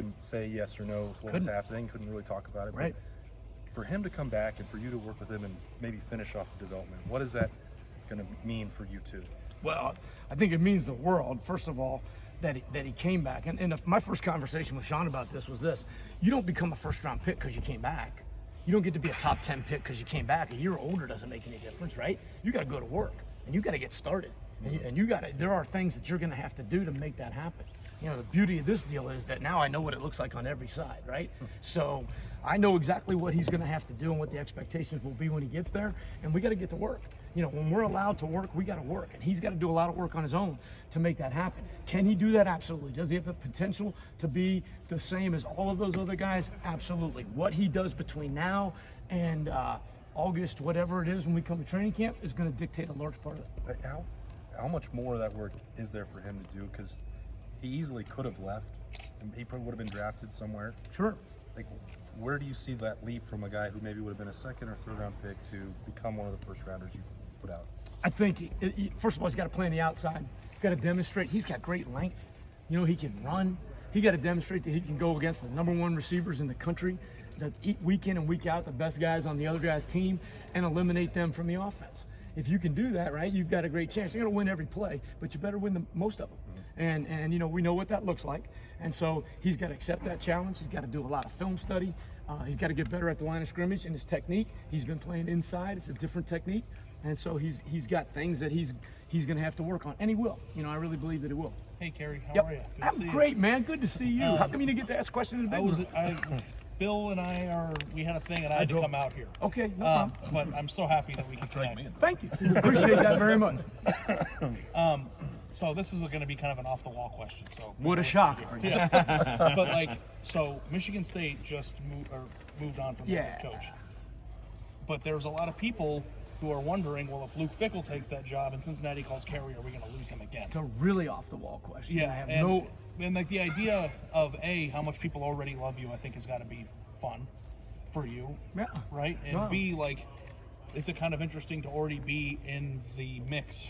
couldn't say yes or no to what was happening, couldn't really talk about it. Right. But for him to come back and for you to work with him and maybe finish off the development, what is that going to mean for you two? Well, I think it means the world, first of all, that he came back. And my first conversation with Sean about this was this: you don't become a first-round pick because you came back. You don't get to be a top 10 pick because you came back. A year older doesn't make any difference, right? You got to go to work and you got to get started. And you got to. There are things that you're going to have to do to make that happen. You know, the beauty of this deal is that now I know what it looks like on every side, right? So I know exactly what he's going to have to do and what the expectations will be when he gets there, and we got to get to work. You know, when we're allowed to work, we got to work, and he's got to do a lot of work on his own to make that happen. Can he do that? Absolutely. Does he have the potential to be the same as all of those other guys? Absolutely. What he does between now and August, whatever it is, when we come to training camp, is going to dictate a large part of it. How much more of that work is there for him to do? Because he easily could have left, and he probably would have been drafted somewhere. Sure. Like, where do you see that leap from a guy who maybe would have been a second or third round pick to become one of the first rounders you put out? I think, first of all, he's got to play on the outside. He's got to demonstrate he's got great length. You know, he can run. He got to demonstrate that he can go against the #1 receivers in the country, that week in and week out, the best guys on the other guy's team, and eliminate them from the offense. If you can do that, right, you've got a great chance. You're going to win every play, but you better win most of them. And you know, we know what that looks like. And so he's got to accept that challenge. He's got to do a lot of film study. He's got to get better at the line of scrimmage in his technique. He's been playing inside. It's a different technique. And so he's got things that he's going to have to work on. And he will. You know, I really believe that he will. Hey, Kerry, how are you? Good to see I'm great, you. man. Good to see you. How come you didn't get to ask questions in the big room? Bill and we had a thing, and I had to come out here. Okay, no problem. But I'm so happy that we could connect. Thank you. Appreciate that very much. So this is going to be kind of an off-the-wall question. So what a shock. Yeah. But like, so Michigan State just moved on from their head coach. But there's a lot of people who are wondering, well, if Luke Fickell takes that job and Cincinnati calls Kerry, are we going to lose him again? It's a really off-the-wall question. Yeah, and like the idea of how much people already love you, I think has got to be fun for you. Yeah. Right? And B, like, is it kind of interesting to already be in the mix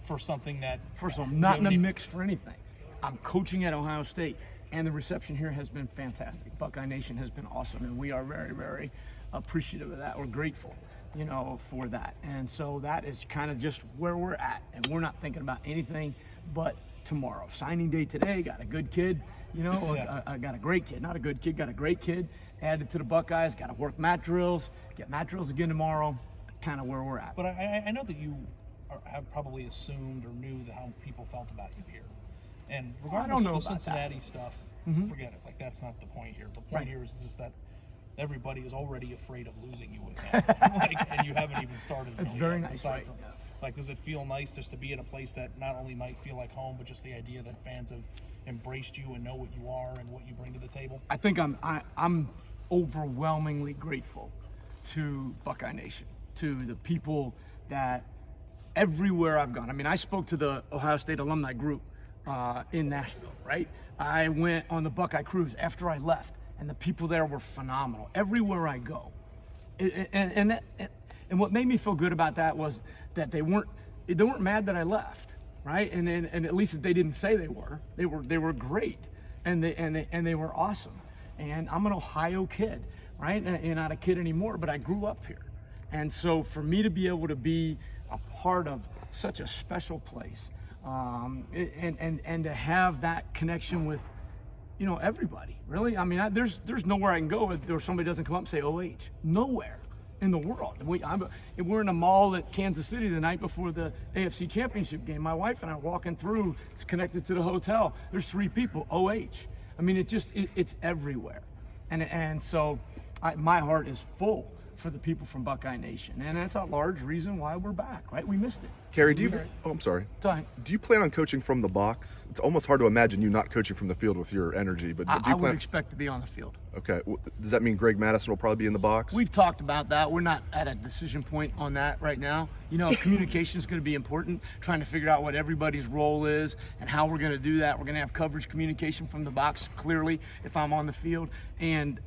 for something that... First of all, I'm not in the mix for anything. I'm coaching at Ohio State, and the reception here has been fantastic. Buckeye Nation has been awesome, and we are very, very appreciative of that. We're grateful, you know, for that. And so that is kind of just where we're at, and we're not thinking about anything but tomorrow. Signing day today, got a good kid, you know, I got a great kid, not a good kid, got a great kid added to the Buckeyes, got to work mat drills, get mat drills again tomorrow, kind of where we're at. But I know that you have probably assumed or knew how people felt about you here. And regardless of the Cincinnati stuff, forget it. Like, that's not the point here. The point here is just that everybody is already afraid of losing you again. And you haven't even started. It's very nice. Right. Like, does it feel nice just to be in a place that not only might feel like home, but just the idea that fans have embraced you and know what you are and what you bring to the table? I think I'm overwhelmingly grateful to Buckeye Nation, to the people that everywhere I've gone. I mean, I spoke to the Ohio State alumni group in Nashville, right? I went on the Buckeye cruise after I left, and the people there were phenomenal. Everywhere I go, and what made me feel good about that was that they weren't mad that I left, right? And at least they didn't say they were. They were great, and they were awesome. And I'm an Ohio kid, right? And not a kid anymore, but I grew up here, and so for me to be able to be a part of such a special place, and to have that connection with, you know, everybody, really. I mean, there's nowhere I can go where somebody doesn't come up and say OH. Nowhere in the world. We're in a mall at Kansas City the night before the AFC Championship game. My wife and I are walking through. It's connected to the hotel. There's 3 people. OH. I mean, it's everywhere, and so my heart is full for the people from Buckeye Nation, and that's a large reason why we're back, right? We missed it. Kerry, I'm sorry. Sorry. Do you plan on coaching from the box? It's almost hard to imagine you not coaching from the field with your energy, but do you I would expect to be on the field. Okay. Does that mean Greg Madison will probably be in the box? We've talked about that. We're not at a decision point on that right now. You know, communication is going to be important, trying to figure out what everybody's role is and how we're going to do that. We're going to have coverage communication from the box, clearly, if I'm on the field. And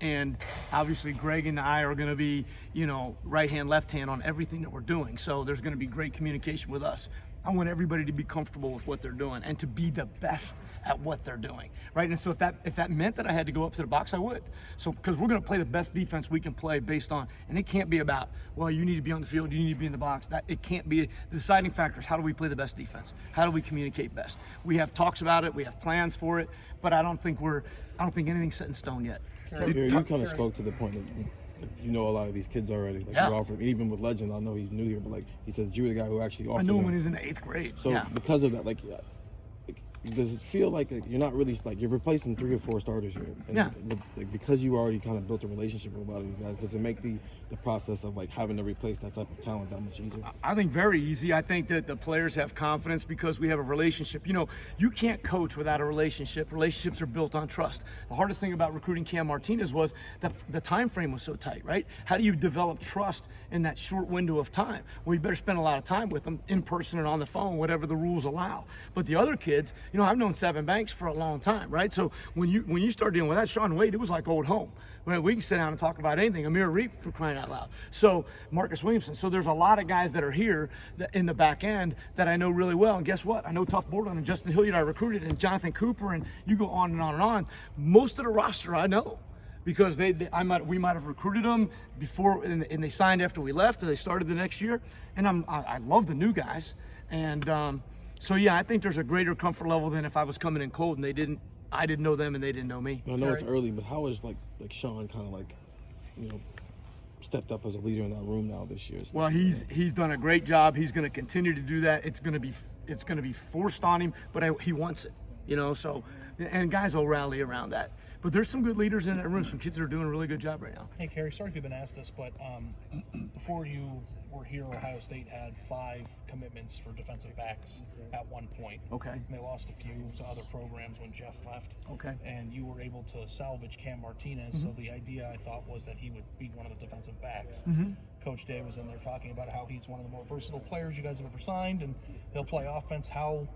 obviously, Greg and I are going to be, you know, right hand, left hand on everything that we're doing. So there's going to be great communication with us. I want everybody to be comfortable with what they're doing and to be the best at what they're doing, right? And so if that meant that I had to go up to the box, I would. So because we're going to play the best defense we can play based on, and it can't be about, well, you need to be on the field, you need to be in the box. That it can't be. The deciding factor is how do we play the best defense? How do we communicate best? We have talks about it, we have plans for it, but I don't think anything's set in stone yet. You kind of spoke to the point that you know a lot of these kids already. Like Yeah. you offer, even with Legend, I know he's new here, but like he says, you were the guy who actually offered. I knew him him. when he was in the 8th grade. So yeah. because of that, like, does it feel like you're not really like you're replacing 3 or 4 starters here? And Yeah. Like because you already kind of built a relationship with a lot of these guys, does it make the process of like having to replace that type of talent that much easier? I think very easy. I think that the players have confidence because we have a relationship. You know, you can't coach without a relationship. Relationships are built on trust. The hardest thing about recruiting Cam Martinez was that the time frame was so tight, right? How do you develop trust in that short window of time? Well, you better spend a lot of time with them in person and on the phone, whatever the rules allow. But the other kids, you know, I've known Seven Banks for a long time, right? So when you start dealing with that, Sean Wade, it was like old home. We can sit down and talk about anything. Amir Reep, for crying out loud. So Marcus Williamson. So there's a lot of guys that are here in the back end that I know really well. And guess what? I know Tough Borderland and Justin Hilliard I recruited and Jonathan Cooper, and you go on and on and on. Most of the roster I know because we might have recruited them before and they signed after we left or they started the next year. And I love the new guys. And so yeah, I think there's a greater comfort level than if I was coming in cold and I didn't know them and they didn't know me. I know it's early, but how is like Sean kind of like, you know, stepped up as a leader in that room now this year? Well, he's done a great job. He's going to continue to do that. It's going to be forced on him, but he wants it, you know. So, and guys will rally around that. But there's some good leaders in that room. Some kids that are doing a really good job right now. Hey, Kerry, sorry if you've been asked this, but before you were here, Ohio State had 5 commitments for defensive backs at one point. Okay. And they lost a few to other programs when Jeff left. Okay. And you were able to salvage Cam Martinez. So the idea, I thought, was that he would be one of the defensive backs. Coach Day was in there talking about how he's one of the more versatile players you guys have ever signed, and he'll play offense. How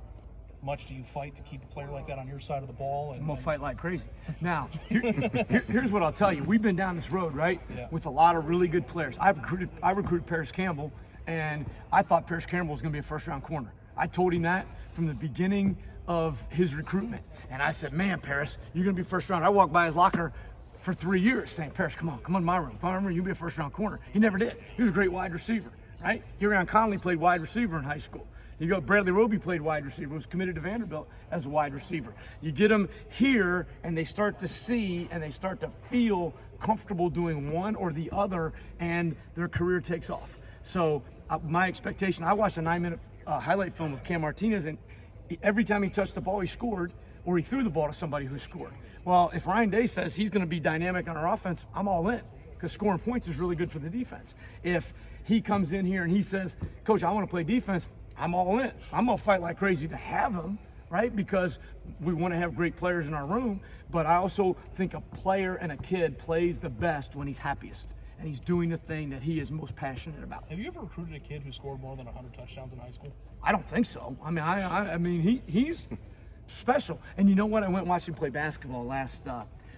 much do you fight to keep a player like that on your side of the ball? I'm gonna fight like crazy. Now, here's what I'll tell you. We've been down this road, right, Yeah. with a lot of really good players. I recruited Paris Campbell, and I thought Paris Campbell was gonna be a first-round corner. I told him that from the beginning of his recruitment, and I said, "Man, Paris, you're gonna be first round." I walked by his locker for 3 years saying, "Paris, come on my room. Come on, you'll be a first-round corner." He never did. He was a great wide receiver, right? Huron Conley played wide receiver in high school. You go, Bradley Roby played wide receiver, was committed to Vanderbilt as a wide receiver. You get them here, and they start to see and they start to feel comfortable doing one or the other, and their career takes off. So my expectation, I watched a 9-minute highlight film of Cam Martinez, and every time he touched the ball, he scored, or he threw the ball to somebody who scored. Well, if Ryan Day says he's going to be dynamic on our offense, I'm all in, because scoring points is really good for the defense. If he comes in here and he says, "Coach, I want to play defense," I'm all in. I'm going to fight like crazy to have him, right? Because we want to have great players in our room, but I also think a player and a kid plays the best when he's happiest and he's doing the thing that he is most passionate about. Have you ever recruited a kid who scored more than 100 touchdowns in high school? I don't think so. I mean, I mean, he's special. And you know what? I went and watched him play basketball last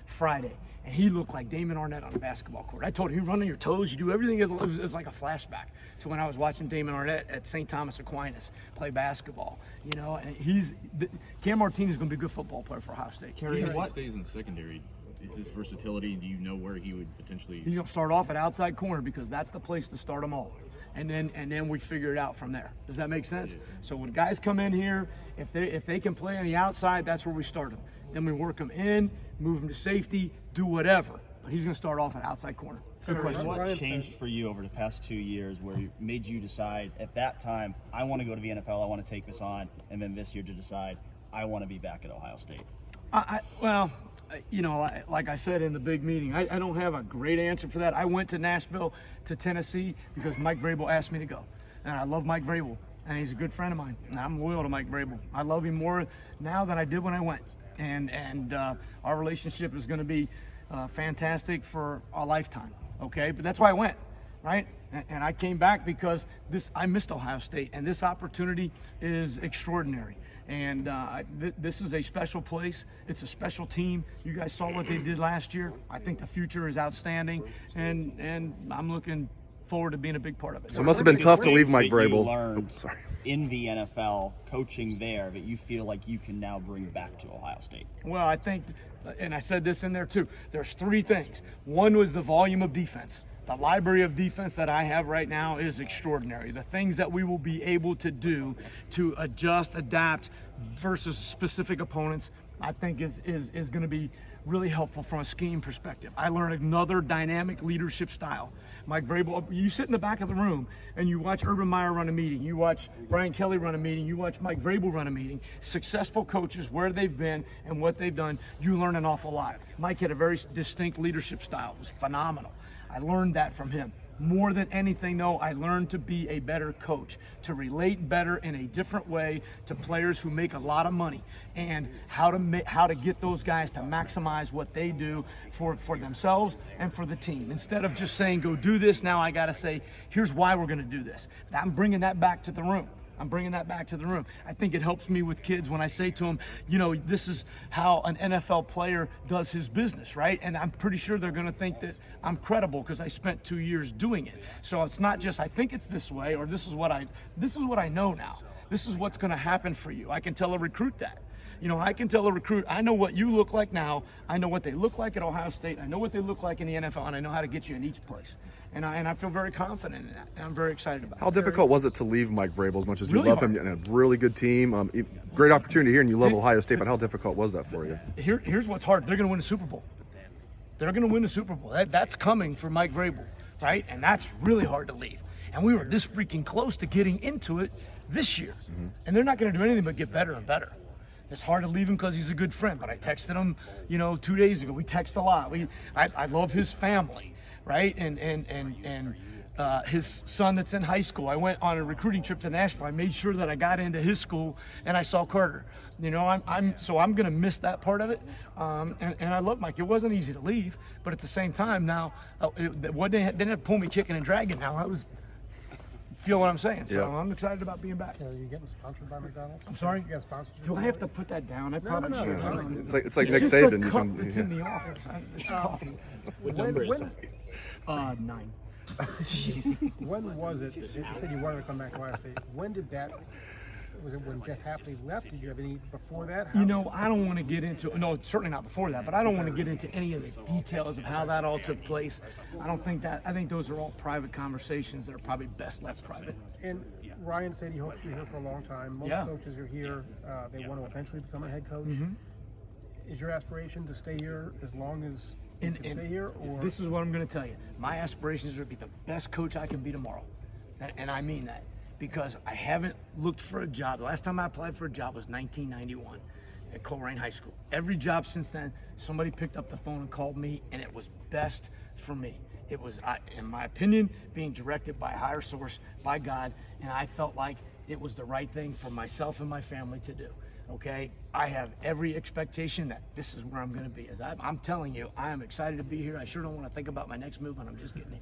Friday, and he looked like Damon Arnett on a basketball court. I told him, you run on your toes, you do everything. It's like a flashback to when I was watching Damon Arnett at St. Thomas Aquinas play basketball. You know, and Cam Martinez is going to be a good football player for Ohio State. If he stays in secondary, is his versatility, do you know where he would potentially... He's going to start off at outside corner because that's the place to start them all. And then we figure it out from there. Does that make sense? So when guys come in here, if they can play on the outside, that's where we start them. Then we work them in, move them to safety, do whatever. But he's going to start off at outside corner. Good question. What changed for you over the past 2 years where you made you decide at that time, I want to go to the NFL, I want to take this on, and then this year to decide, I want to be back at Ohio State? Well, you know, like I said in the big meeting, I don't have a great answer for that. I went to Nashville, to Tennessee, because Mike Vrabel asked me to go. And I love Mike Vrabel, and he's a good friend of mine. And I'm loyal to Mike Vrabel. I love him more now than I did when I went. And our relationship is going to be fantastic for a lifetime, okay? But that's why I went, right? And I came back because I missed Ohio State, and this opportunity is extraordinary. And this is a special place. It's a special team. You guys saw what they did last year. I think the future is outstanding, and I'm looking forward to being a big part of it. So it must have been tough to leave Mike That you Vrabel. learned Oops, sorry. in the NFL, coaching there, that you feel like you can now bring back to Ohio State? Well, I think, and I said this in there too, there's three things. One was the volume of defense. The library of defense that I have right now is extraordinary. The things that we will be able to do to adjust, adapt versus specific opponents, I think is going to be really helpful from a scheme perspective. I learned another dynamic leadership style. Mike Vrabel, you sit in the back of the room and you watch Urban Meyer run a meeting, you watch Brian Kelly run a meeting, you watch Mike Vrabel run a meeting, successful coaches, where they've been and what they've done, you learn an awful lot. Mike had a very distinct leadership style. It was phenomenal. I learned that from him. More than anything, though, I learned to be a better coach, to relate better in a different way to players who make a lot of money, and how to get those guys to maximize what they do for themselves and for the team. Instead of just saying, go do this, now I got to say, here's why we're going to do this. I'm bringing that back to the room. I think it helps me with kids when I say to them, you know, this is how an NFL player does his business, right? And I'm pretty sure they're going to think that I'm credible because I spent 2 years doing it. So it's not just I think it's this way, or this is what I know now. This is what's going to happen for you. I can tell a recruit that. You know, I can tell a recruit, I know what you look like now. I know what they look like at Ohio State. I know what they look like in the NFL, and I know how to get you in each place. And I feel very confident in that. And I'm very excited about it. How difficult was it to leave Mike Vrabel as much as you Really love hard. him and a really good team? Great opportunity here, and you love Ohio State, but how difficult was that for you? Here's what's hard. They're going to win the Super Bowl. They're going to win the Super Bowl. That's coming for Mike Vrabel, right? And that's really hard to leave. And we were this freaking close to getting into it this year. And they're not going to do anything but get better and better. It's hard to leave him because he's a good friend, but I texted him, 2 days ago. We text a lot. I love his family, right? And his son that's in high school. I went on a recruiting trip to Nashville. I made sure that I got into his school and I saw Carter. I'm going to miss that part of it. And I love Mike. It wasn't easy to leave, but at the same time now, they didn't pull me kicking and dragging. Now I was. Feel what I'm saying? So Yeah. I'm excited about being back. Are you getting sponsored by McDonald's? I'm sorry? You got sponsorship? Do I have to put that down? I probably should. It's like Nick It's just Saban. the You cup can, that's in the office. It's coffee. What number is that? 9. When was it? You said you wanted to come back to Ohio State. When did that? Was it when Jeff Hafley left? Did you have any before that? I don't want to get into, no, certainly not before that, but I don't want to get into any of the details of how that all took place. I think those are all private conversations that are probably best left private. And Ryan said he hopes you're here for a long time. Most Yeah. coaches are here. They want to eventually become a head coach. Is your aspiration to stay here as long as you can stay here? Or This is what I'm going to tell you. My aspirations are to be the best coach I can be tomorrow. And I mean that. Because I haven't looked for a job. The last time I applied for a job was 1991 at Coleraine High School. Every job since then, somebody picked up the phone and called me, and it was best for me. It was, in my opinion, being directed by a higher source, by God, and I felt like it was the right thing for myself and my family to do. Okay, I have every expectation that this is where I'm going to be. As I'm telling you, I am excited to be here. I sure don't want to think about my next move when I'm just getting here.